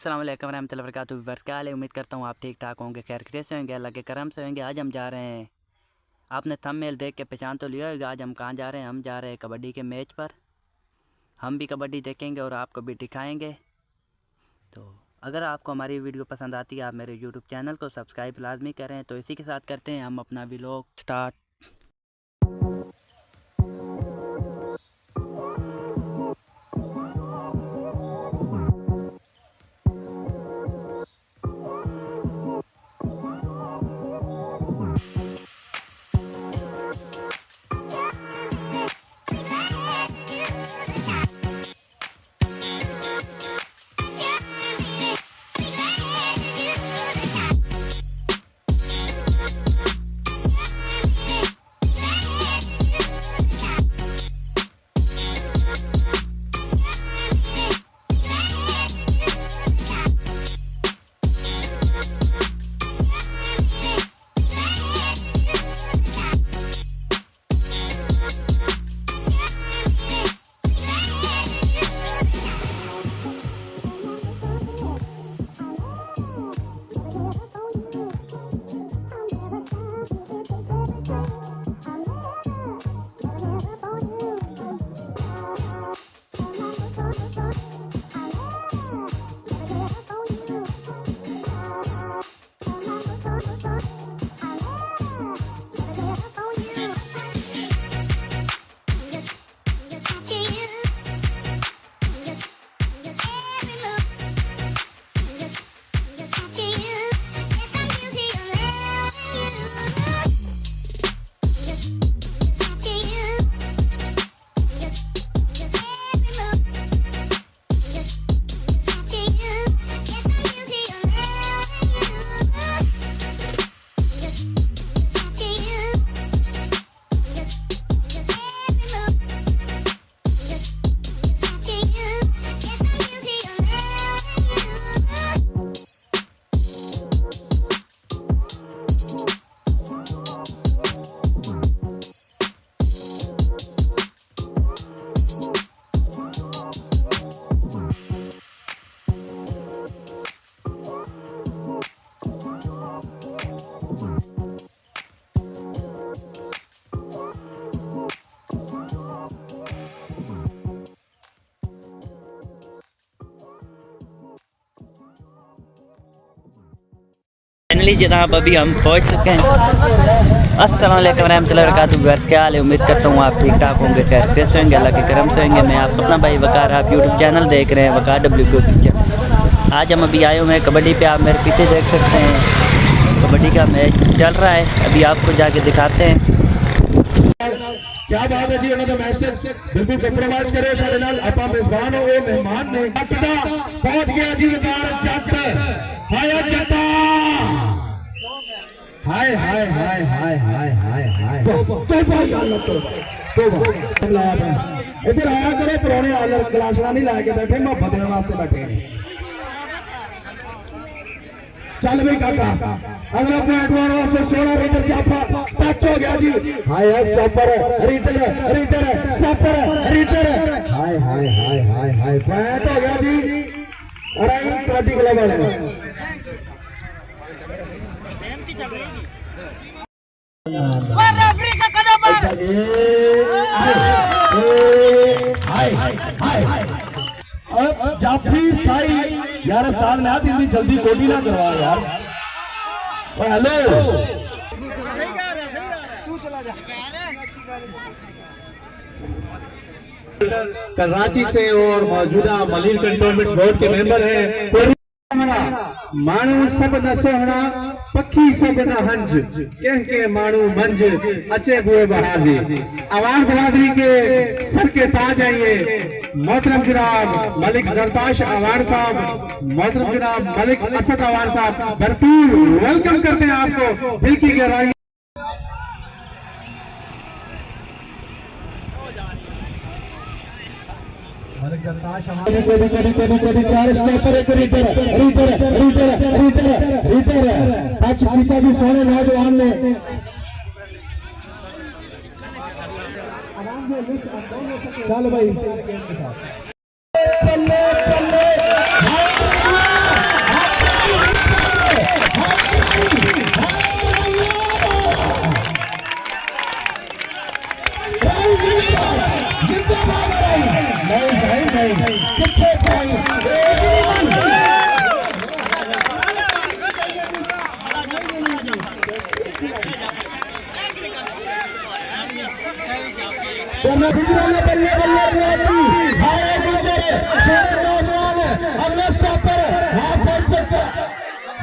अस्सलाम वालेकुम रहमतुल्लाहि व बरकातुहू। वर्काल है, उम्मीद करता हूँ आप ठीक ठाक होंगे, खैर खैरियत से होंगे, अल्लाह के करम से होंगे। आज हम जा रहे हैं, आपने थंबनेल देख के पहचान तो लिया होगा, आज हम कहाँ जा रहे हैं। हम जा रहे हैं कबड्डी के मैच पर। हम भी कबड्डी देखेंगे और आपको भी दिखाएंगे। तो अगर आपको हमारी वीडियो पसंद आती है, आप मेरे यूट्यूब चैनल को सब्सक्राइब लाजमी करें। तो इसी के साथ करते हैं हम अपना व्लॉग स्टार्ट। फाइनली जनाब अभी हम पहुंच चुके हैं। अस्सलाम वालेकुम रहमतुल्लाहि व बरकातुहू। क्या हाल है, उम्मीद करता हूँ आप ठीक ठाक होंगे, खैर कैसे होंगे, अल्लाह के करम से होंगे। मैं आप अपना भाई वकार, आप यूट्यूब चैनल देख रहे हैं वकार WK ऑफिशियल। आज हम अभी आए हुए हैं कबड्डी पे, आप मेरे पीछे देख सकते हैं कबड्डी का मैच चल रहा है। अभी आपको जाके दिखाते हैं। क्या बात है जी, उन्होंने मैच से बिल्कुल कंप्रोमाइज करे सारे नाल आपा मेजबान हो मेहमान ने पहुंच गया जी वकार जट। हाय जट्टा, हाय हाय हाय हाय हाय हाय हाय तोबा यार तोबा इधर आया करो, पुराने आलर गिलासला नहीं ला के बैठे, मोहब्बत देने वास्ते बैठे। चल भाई काका, अगला पॉइंट वाला से 16 मीटर जाफा टच हो गया जी। हाय स्टॉपर रीटर रीटर स्टॉपर रीटर, हाय हाय हाय हाय हाय पॉइंट हो गया जी। अरे कबड्डी क्लब वाले जाफी साई यार साथ में आती इतनी जल्दी कोडी ना करवा यार। हेलो कराची से और मौजूदा मलिर कंटोनमेंट बोर्ड के मेंबर हैं। मानू सब न सोहना पखी सब न हंज, कह के मानू मंज अचे बुए बहाजी। आवाज बरादरी के सर के ताज आइए मोहतरम जनाब मलिक जरदाश अवान साहब, मोहतरम जनाब मलिक असद अवान साहब, भरपूर वेलकम करते हैं आपको दिल की गहराई। चार स्टॉपर एक रीटर रीटर रीटर रीटर रीटर टच किया जी सोने नौजवान ने। चल भाई गुजराने बल्ले बल्ले बुआती हाय गुजर छोटे नौजवान अगले स्टॉप पर वहां पहुंच सकता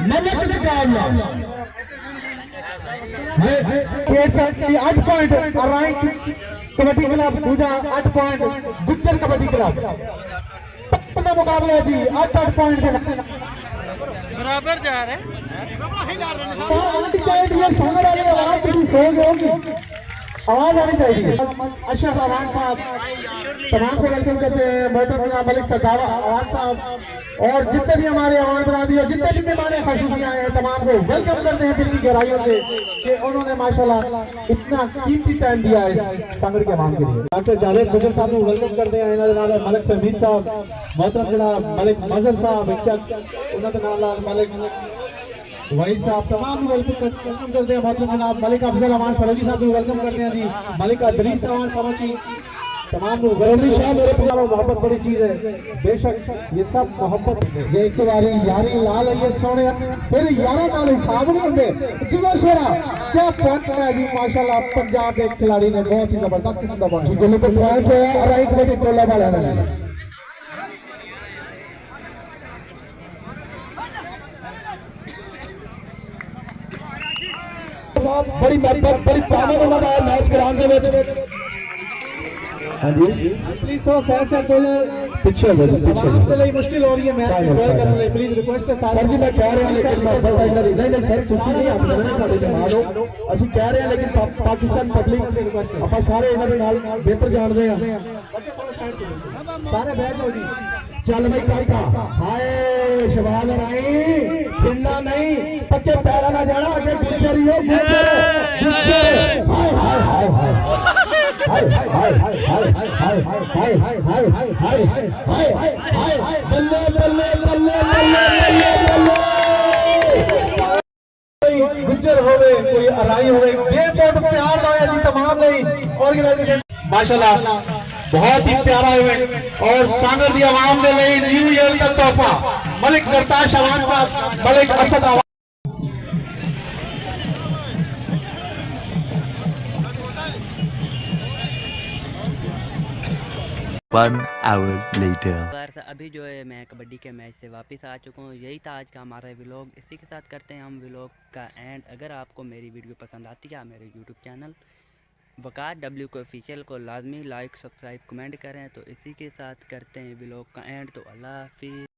मलक ने कामला 8 पॉइंट अराई कबड्डी क्लब दूजा 8 पॉइंट गुज्जर कबड्डी क्लब अपना मुकाबला जी 8 पॉइंट बराबर जा रहे हैं आनी चाहिए सामने वाली आवाज किसी सो गए होगी आवाज आनी चाहिए अशरफ अवान साहब तमाम को वेलकम करते हैं मोहतरम जनाब मलिक सदावा अवान साहब और जितने भी हमारे अवान बरादरी और जितने भी मेहमान खसूसी आए हैं तमाम को वेलकम करते हैं दिल की गहराइयों से कि उन्होंने माशाल्लाह इतना कीमती टाइम दिया है संगड़ के अवाम के लिए। डॉक्टर जावेद गुजर साहब को वेलकम करते हैं इन्होंने नाल मलिक फहमीद साहब मोहतरम जनाब मलिक मजहर साहब उन्होंने नाल मलिक वहीद साहब तमाम वेलकम करते हैं मोहतरम जनाब मलिक अफजल अमान फरोजी साहब को वेलकम करते हैं जी मलिक अदरीस अमान फरोजी तमाम गरमी शाह मेरे प्यार और मोहब्बत बड़ी चीज है बेशक ये सब मोहब्बत जे एक बारी यारी लाल है सोने फिर यारा नाल हिसाब नहीं होंगे जियो शेरा क्या पॉइंट है जी माशाल्लाह पंजाब के खिलाड़ी ने बहुत ही जबरदस्त किस्म का पॉइंट गोल पे पॉइंट है और एक बड़ी टोला वाला है बड़ी बड़ी पावर वाला मैच ग्राउंड के विच हाँ जी प्लीज थोड़ा साइड हो जाए पीछे हो जाए पीछे लिए मुश्किल हो रही है मैच एंजॉय करने लिए प्लीज रिक्वेस्ट है सर जी मैं कह रहा हूं लेकिन नहीं सर कुछ नहीं आप दोनों साडे जमाल हो ਅਸੀਂ कह रहे हैं लेकिन पाकिस्तान पब्लिक ਆਪਾਂ ਸਾਰੇ ਇਹਨਾਂ ਦੇ ਨਾਲ ਬਿਹਤਰ ਜਾਣਦੇ ਆ ਬੱਚੇ ਥੋੜਾ ਸਾਈਡ ਤੇ ਸਾਰੇ ਬੈਠ ਜਾਓ ਜੀ ਚੱਲ ਬਈ ਕਾਕਾ ਹਾਏ ਸ਼ਬਾਜ਼ ਰਾਈ ਜਿੰਨਾ ਨਹੀਂ ਪੱਕੇ ਪੈਰਾਂ ਨਾਲ ਜਾਣਾ ਅੱਗੇ ਗੁੱਜਰ ਹੀ ਹੋ ਗੁੱਜਰ ਹਾਏ ਹਾਏ ਹਾਏ ਹਾਏ हाय हाय हाय हाय हाय हाय हाय हाय हाय हाय हाय हाय हाय हाय बल्ले बल्ले बल्ले बल्ले बल्ले कोई गुज्जर होवे कोई अराई होवे गेम बोर्ड को प्यार लाया जी तमाम नहीं ऑर्गेनाइजेशन माशाल्लाह बहुत ही प्यारा इवेंट और सांगर दी आवाम दे लिए न्यू ईयर का तोहफा मलिक जरताश अवान साहब मलिक असद 1 hour later. अभी जो है मैं कबड्डी के मैच से वापस आ चुका हूँ। यही था आज का हमारा व्लॉग। इसी के साथ करते हैं हम व्लॉग का एंड। अगर आपको मेरी वीडियो पसंद आती है मेरे यूट्यूब चैनल वकार डब्ल्यू को ऑफिशियल को लाजमी लाइक सब्सक्राइब कमेंट करें। तो इसी के साथ करते हैं व्लॉग का एंड। तो अल्लाह हाफिज़।